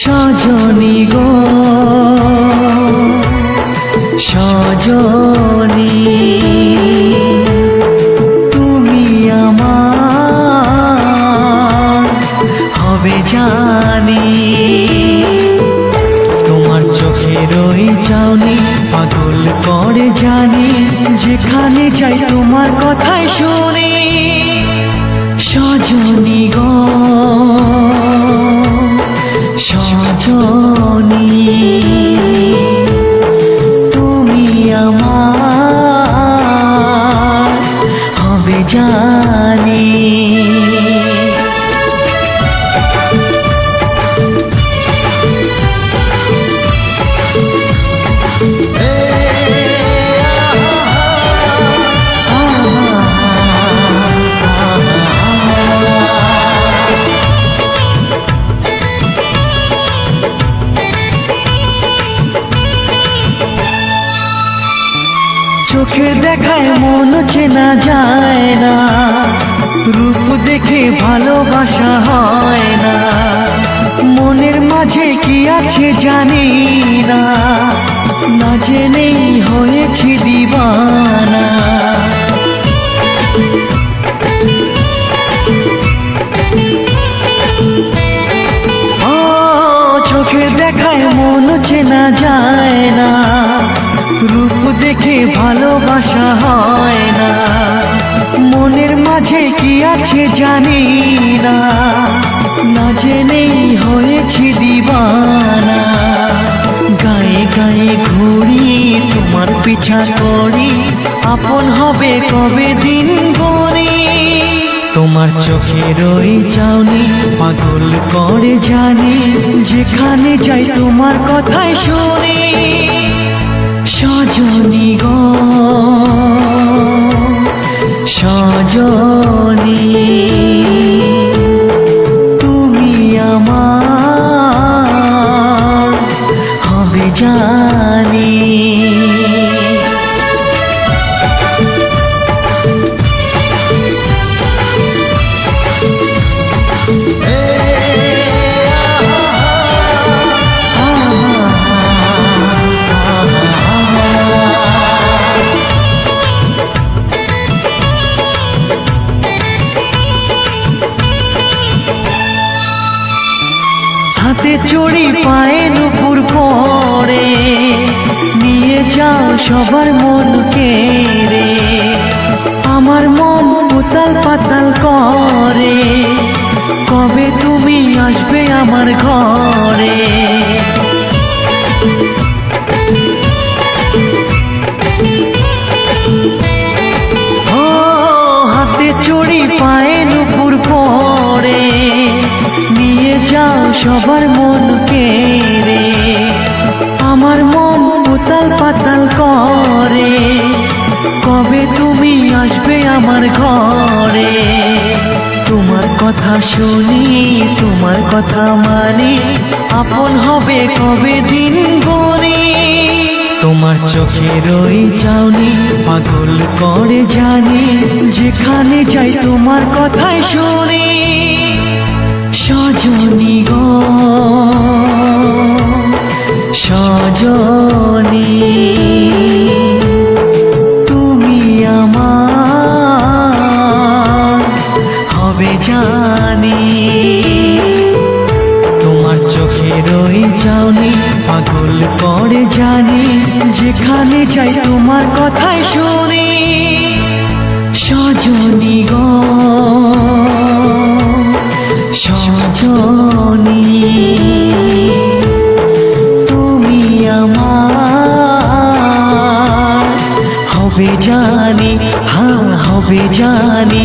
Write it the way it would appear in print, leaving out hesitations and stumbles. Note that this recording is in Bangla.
সজনী গো সজনী তুমি আমার হবে জানি। তোমার চোখের ওই চাউনি পাগল করে জানি, যেখানে যাই তোমার কথাই শুনি। সজনী গো সজনী তুমি আমার হবে জানি। চোখের দেখায় মন চেনা যায় না, রূপ দেখে ভালোবাসা হয় না। মনের মাঝে কি আছে জানি না, না জেনেই হয়েছি দিবানা। ও চোখের দেখায় মন চেনা যায় না, রূপ দেখে ভালোবাসা হয় না। মনের মাঝে কি আছে জানি না, না জেনেই হয়েছি দিবানা। গায়ে গায়ে ঘুরি তোমার পিছা করি, আপন হবে কবে দিন গড়ি। তোমার চোখের ওই চাউনি পাগল করে জানি, যেখানে যাই তোমার কথাই শুনি। সজনী গো সজনী তুমি আমার হবে জানি। হাতে চড়ি পায়ে নুপুর পরে, নিয়ে যাও সবার মন কেড়ে। আমার মন উতাল পাতাল করে, কবে তুমি আসবে আমার ঘরে। ও হাতে চড়ি পায়ে নুপুর পরে, নিয়ে যাও সবার মন কেড়ে। আমার মন উতাল পাতাল করে, কবে তুমি আসবে আমার ঘরে। তোমার কথা শুনি তোমার কথা মানি, আপন হবে কবে দিন গড়ি। তোমার চোখের ওই চাউনি পাগল করে জানি, যেখানে যাই তোমার কথাই শুনি। সজনী গো সজনী তুমি আমার হবে জানি। তোমার চোখের ওই চাউনি পাগল করে জানি, যেখানে যাই তোমার কথাই শুনি। সজনী গো সজনী তুমি আমার হবে জানি, হ্যাঁ হবে জানি।